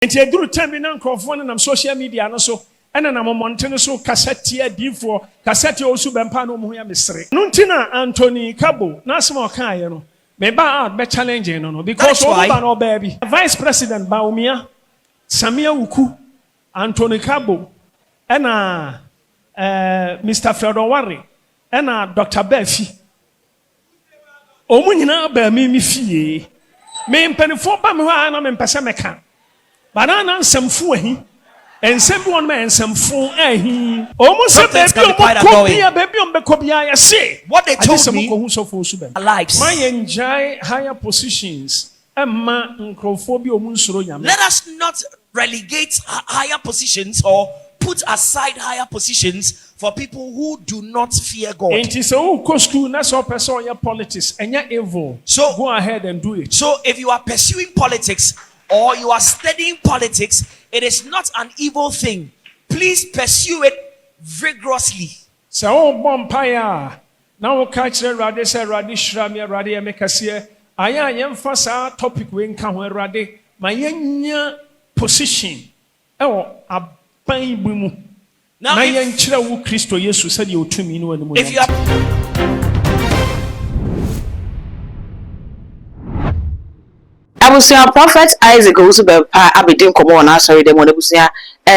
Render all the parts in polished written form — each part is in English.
Nti eduru time na nkrofo na social media no so ena na momonte no so cassette adifo cassette osu bempa no mo ya mesere. No ntina Anthony Kabo na asem okaye no me ba out be challenge no because all ba no baby Vice President Bawumia Samia Wuku Anthony Kabo ena Mr. Fredo Ware ena Dr. Befi omu nyina ba mi fie me mpanifo ba me ho na me mpese meka banana nsamfu ahi ensem bi won ma ensamfu ahi almost baby ombekobia ya say what they told me lives my enjoy higher positions emma nkrofo bi omunsuro nyame. Let us not relegate higher positions or put aside higher positions for people who do not fear God. Enti so go school na so person your politics enya evil, so go ahead and do it. So if you are pursuing politics or you are studying politics, it is not an evil thing. Please pursue it vigorously. So bompire now catch the rade say rade shramia rade emekase aya yemfa sa topic we nka ho rade ma yenya position ewo aban bu mu na yenkyere wo Kristo Yesu said you tumi no animu. If you are Abusia Prophet Isaac also be abedin komo na sorry dem wona busia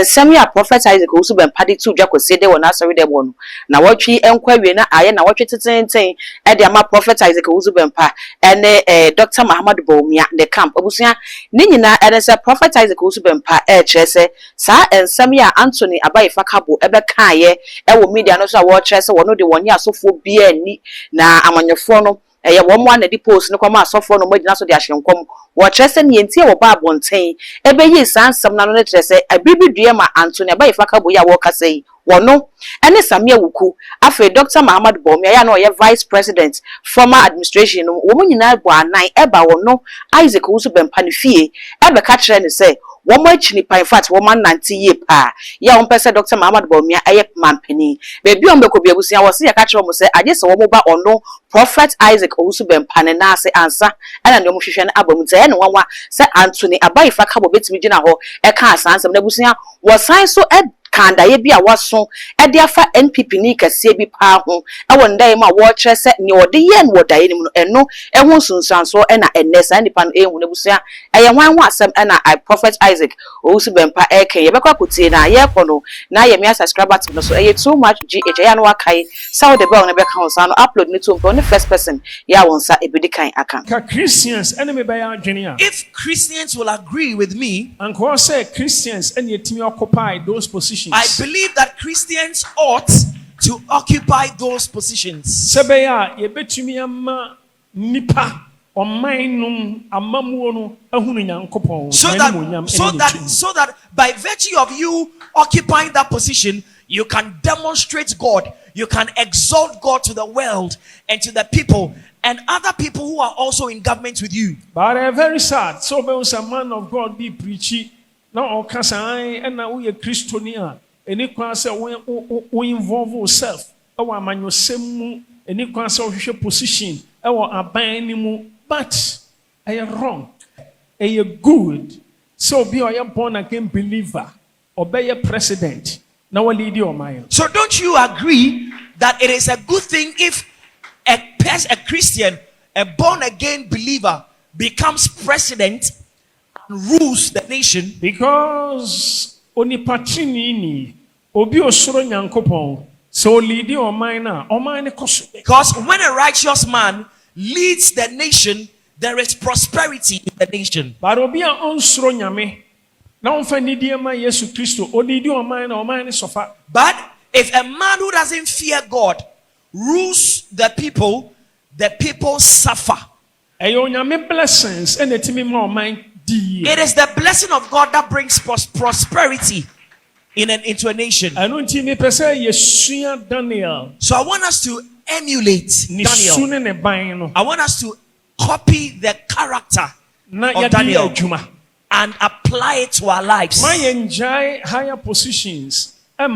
Samuel Prophet Isaac also be padi tu dwa kwese de wona sorry dem wonu na watwi enkwa wie na aye na watwi tetenten e de ama Prophet Isaac also be pa ene Dr. Muhammad Bawumia the camp abusia ni nyina ene se Prophet Isaac also be pa kire se sa Samuel Anthony Abayifa Kabo e be kaaye e wo media no so wo kire se wono de woni asofo bia ni na amanyefo no eye wo mo na di post no kwama asofo no magina so de ahyenkom wo trese ne ntie wo ba abonten ebe yi sansam na no ne trese abibi due ma Anthony Abayifa Kabo ya wo kasai wono ene Samia Wuku afi Dr. Muhammad Bawumia ya na oye Vice President former administration no wo nyina bo anan eba wono Isaac Wusu bempa ne fie ebe ka kire ne se wo mo achini pa in fact wo man 90 ye pa ya wo pese Dr. Muhammad Bawumia eye mampani bebi on be ko bi abusia wo se ya ka kire mo se aje se wo mo ba ono Prophet Isaac Wusu bempa ne na ase ansa ana ne mo hwehwe ne abamu te ene wanwa se Anthony Abayifa Kabo betimi gina ho e ka asansam na abusia wo san so kanda ye bia waso e de afa NPP ni kase bi pa ho e wonda ma wo kire se ne wode ye ne wodaye ni no eno e ho sunsanso e na enesa nipa no ehu ne busia e ye hwan ho asem e na Prophet Isaac Owusu bempa e ken ye bekwa kotie na ye kono na ye me subscriber to no so e too much gh ya no wakai saw the bell na be kan so no upload ni to on the first person ya wonsa e bedi kan aka ka Christians enemy be ya adwene a if Christians will agree with me and ko say Christians ene etimi occupy those positions. I believe that Christians ought to occupy those positions. Sebeya yebetumi ama nipa omanum amamuo no ahunu nyankopon so that by virtue of you occupying that position you can demonstrate God, you can exalt God to the world and to the people and other people who are also in government with you. But very sad, so be a man of God be preaching now okasa and now we a Christiania any kwa say we involve yourself our manusemu any kwa say position our aban but I am wrong I am good so be a born again believer obey a president now we lead your mind. So don't you agree that it is a good thing if a Christian, a born again believer becomes president, rules the nation? Because onipatrini ni obi osoro nyankopon so lead your mind na o mind koso. Because when a righteous man leads the nation, there is prosperity in the nation. But obi a onsoro nyame na onfa nidie ma Yesu Kristo o lead your mind na o mind sofa. But if a man who doesn't fear God rules the people suffer. Nyame blessings and etimi ma o mind. It is the blessing of God that brings prosperity into a nation. So I want us to emulate Daniel. I want us to copy the character of Daniel and apply it to our lives. Higher positions. Let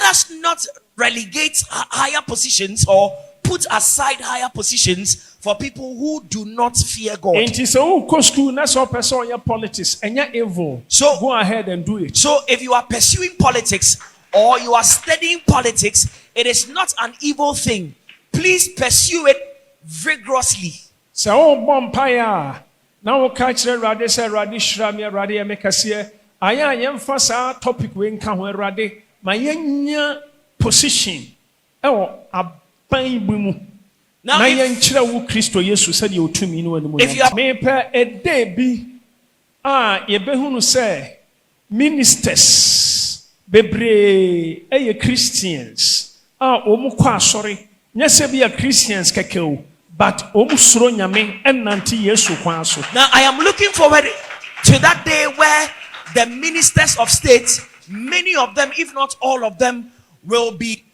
us not relegate higher positions or put aside higher positions for people who do not fear God. Enti sɛ wokɔ school na sɛ ɔpɛ sɛ ɔyɛ politics ɛnyɛ evil. So go ahead and do it. So if you are pursuing politics or you are studying politics, it is not an evil thing. Please pursue it vigorously. Sɛ wobɔ mpaeɛ a na woka kyerɛ Awurade sɛ Awurade hyira me, Awurade yɛ me kɛseɛ, ayɛ a yɛmfa saa topic wei nka ho, Awurade ma yɛnya position ɛwɔ aban bi mu Now, na if yɛnkyerɛ wo Kristo Yesu sɛdeɛ ɔtumi ne w'anim If you are- mepɛ ɛda bi a yɛbɛhunu sɛ ministers bebree ɛyɛ Christians a wɔn kɔ asɔre nyɛ sɛ bi a Christians kɛkɛ o, but wɔn soro nyame ɛnante Yesu kwan so. Now I am looking forward to that day where the ministers of state, many of them, if not all of them, will be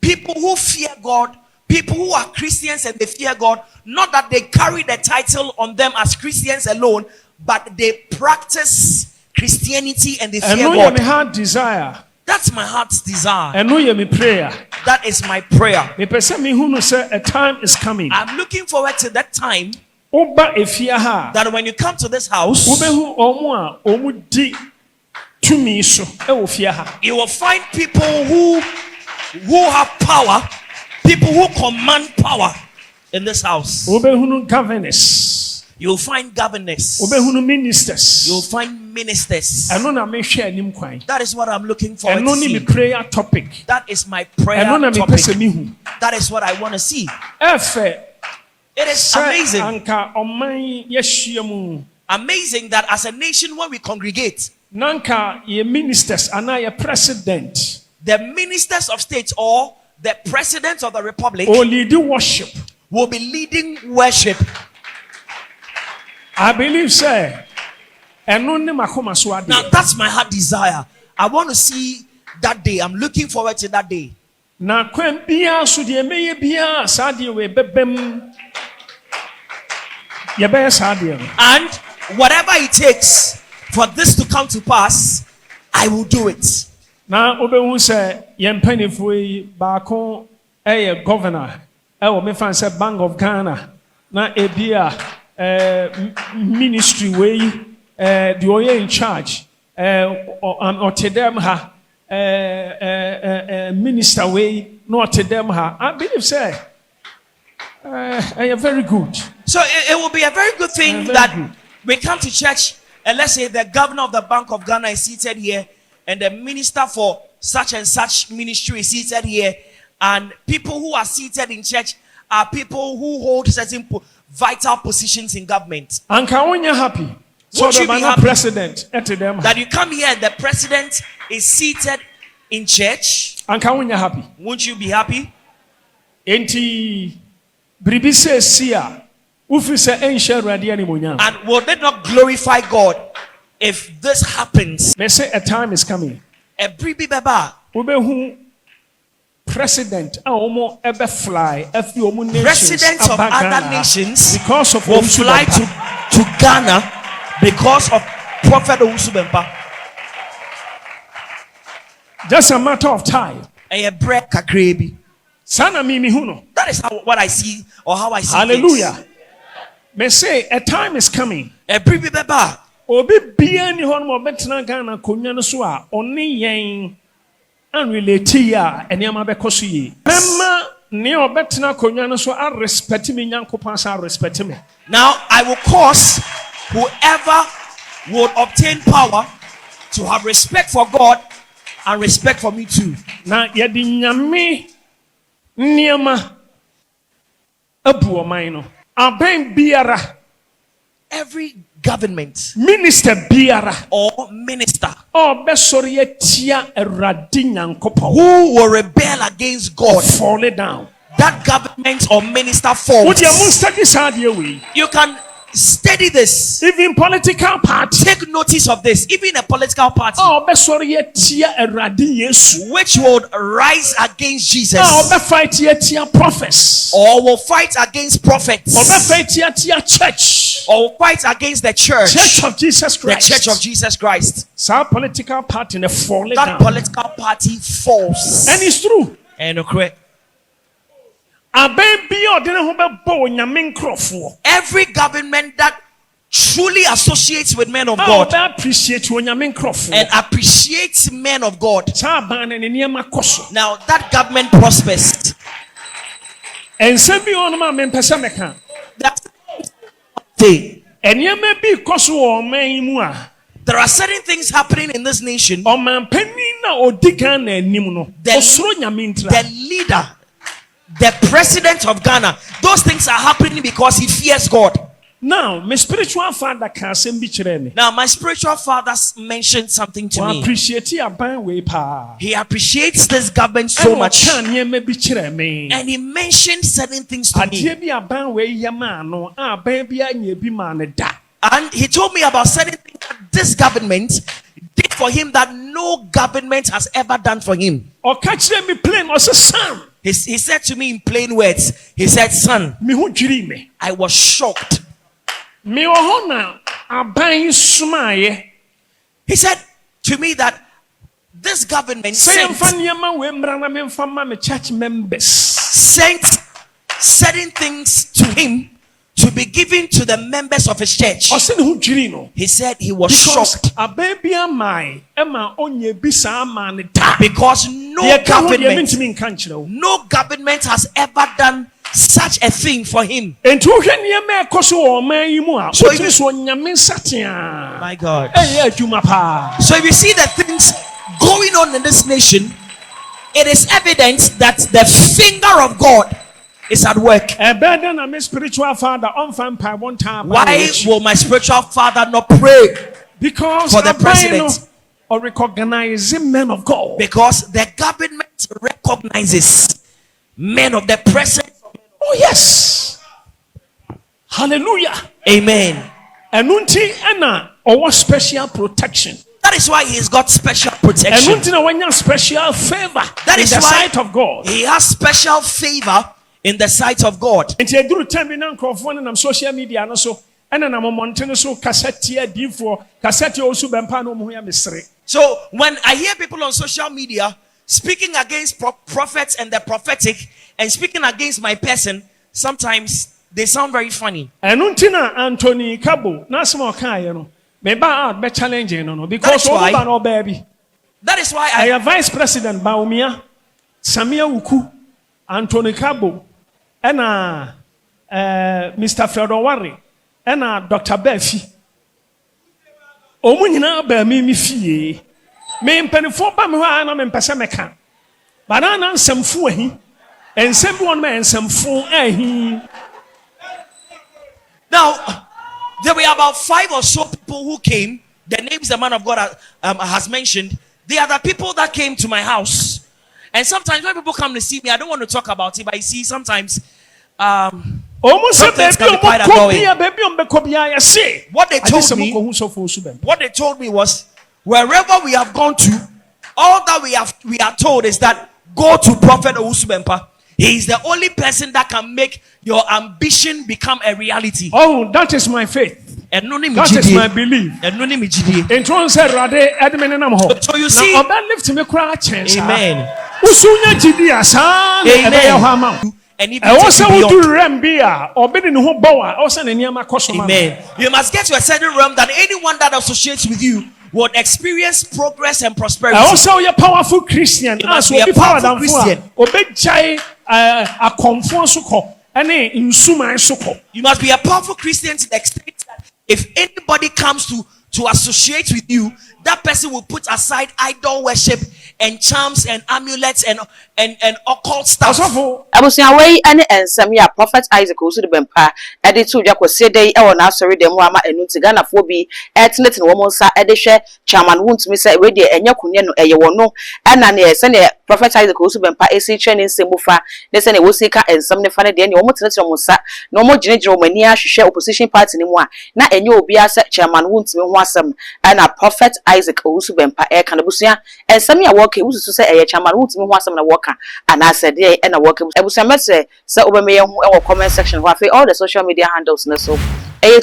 people who fear God, people who are Christians and they fear God. Not that they carry the title on them as Christians alone, but they practice Christianity and they fear ɛno yɛ me God. heart desire, That's my heart's desire. ɛno yɛ me prayer. That is my prayer. Mepɛ sɛ mehunu sɛ a time is coming. I'm looking forward to that time Woba efie ha a that when you come to this house, wobɛhu ɔmo a ɔmo di tumi so ɛwɔ fie ha. you will find people who have power, people who command power in this house. Wobɛhunu governors, You'll find governors. wobɛhunu ministers. You'll find ministers. Ɛno na mehwɛ anim kwan. That is what I'm looking forward Ɛno to ne me see. prayer topic. That is my prayer Ɛno na mepɛ topic. sɛ mehu. That is what I want to see. Ɛfɛ It is sɛ amazing. anka ɔman yɛahyia mu Amazing that as a nation, when we congregate, na anka yɛ ministers anaa yɛ president the ministers of state or the president of the republic ɔleadi worship. will be leading worship. I believe sɛ ɛno ne makoma so Now adeɛ. that's my heart desire. I want to see that day. I'm looking forward to that day. Na kwan biara so deɛ mɛyɛ biara saa adeɛ wei bɛbɛ mu yɛbɛyɛ saa adeɛ no. And whatever it takes for this to come to pass, I will do it. Na wobɛhu sɛ yɛn mpanimfoɔ yi baako ɛyɛ governor ɛwɔ mefa sɛ Bank of Ghana na ebi a ministry wei deɛ ɔyɛ in charge ɔte dɛm ha minister wei na ɔte dɛm ha. I believe sɛ ɛyɛ very good. So it will be a very good thing Very that good. we come to church and let's say the governor of the Bank of Ghana is seated here and the minister for such and such ministry is seated here, and people who are seated in church are people who hold certain vital positions in government. Anka wonyɛ happy. So Won't you the be man happy president ɛte dɛm ha. That you come here and the president is seated in church? Anka wonyɛ happy. Won't you be happy? Enti biribi sɛ si a wofiri sɛ ɛnhyɛ Awurade animuonyam. And will they not glorify God if this happens? They say a time is coming. Every beba, Wobɛhu president a ɔmo ɛbɛfly afi ɔmo nations presidents of aba other Ghana nations because of will Owusu fly Bempah. to Ghana because of Prophet Owusu Bempah. Just a matter of time. And a break kakrebi. Sana mimi huno. That is what I see or how I see Hallelujah. May say a time is coming. Every beba, Obi bia ni hɔ no ɔbɛtena Ghana konwa no so a ɔne yɛn anrelate a ɛnneɛma bɛkɔ so yie. Mɛma nea ɔbɛtena konwa no so a respect me Nyankopɔn sa respect me. now I will cause whoever would obtain power to have respect for God and respect for me too. Na yɛde nyame nneɛma abu ɔman no. Abɛn biara, Every government minister biara, or minister ɔbɛsɔre atia Awurade Nyankopɔn. who will rebel against God, Fall it down. that government or minister falls. Would you study saa adeɛ wei? You can study this. Even political party. Take notice of this. Even a political party Ɔbɛsɔre atia Awurade Yesu. which would rise against Jesus Ɔbɛfight atia prophets. or will fight against prophets Ɔbɛfight atia church. or will fight against the church, Church of Jesus the Christ. church of Jesus Christ. Saa political party ne fall it That down. political party falls. And it's true. And correct. Aben bi odene ho bebo nyame nkrofo. Every government that truly associates with men of God God appreciate nyame nkrofo and appreciates men of God. Sa ban ne niam akoso. Now that government prospers. Ensem bi on ma me pese meka. That day. Eniam bi koso o man mu a. There are certain things happening in this nation. O man panin na odigan na anim no. Osoro nyame ntra. The leader, the president of Ghana, those things are happening because he fears God. Now, my spiritual father can send me. Now, my spiritual father mentioned something to me. He appreciates this government so much. And he mentioned certain things to me. And he told me about certain things that this government did for him that no government has ever done for him. He said to me in plain words, he said, son, I was shocked. He said to me that this government sent certain things to him to be given to the members of his church. He said he was shocked because no government has ever done such a thing for him. My God. So if you see the things going on in this nation, it is evident that the finger of God is at work. Why will my spiritual father not pray because for the president? Or recognizing men of God. Because the government recognizes men of the presence. Oh yes. Hallelujah. Amen. And or special protection. That is why he's got special protection. And special favor. That is in the why sight of God. He has special favor in the sight of God. And you do time in social media and so so when I hear people on social media speaking against prophets and the prophetic and speaking against my person, sometimes they sound very funny. And Anthony Cabo, because that is why I am Vice President Bawumia, Samia Uku, Anthony Cabo, and Mr. Fredowari, and Dr. Befi. Omunina Bami fee. Me penny for Bamwa and Passameka. Banana some fooey. And some one man, some fool, Now, there were about 5 or so people who came. The names the man of God has mentioned. They are the people that came to my house. And sometimes when people come to see me, I don't want to talk about it, but I see sometimes almost something's can be quite annoying. What they told me was, wherever we have gone to, all that we are told is that go to Prophet Owusu-Bempah. He is the only person that can make your ambition become a reality. Oh, that is my faith. That is my belief. So you see, amen. And even amen. You must get to a certain realm that anyone that associates with you would experience progress and prosperity. Also, you're a powerful Christian. You must be a powerful Christian. You must be a powerful Christian to the extent that if anybody comes to associate with you, that person will put aside idol worship and charms and amulets and occult stuff. Abusia wey ane ensem ya Prophet Isaac Owusu-Bempah ede tu dwa kwese dey e wona asori dem ama enu ti Ghana fo bi etnet ne wo nsa ede hwe chairman wuntumi say we dey enya kunye no eye wono ana ne se ne Prophet Isaac Owusu-Bempah esi training nsembufa ne se ne wosika ensem ne fa ne de ne wo mutene wo nsa no mo ginegire wo mani ahwehwe opposition party ne mu a na enye obi ase chairman wuntumi ho asem ana Prophet Isaac Owusu-Bempah e kan abusia ensem ya work wusu say eye chairman wuntumi ho asem na work ana said dey na work abusia mese say obeme hu e wo comment section ho afi all the social media handles na so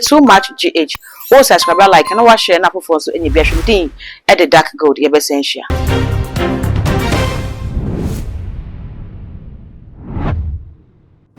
too much gh wo subscribe like na wa share na fofo so enye bi ahwedin e the dark gold ye be sensia.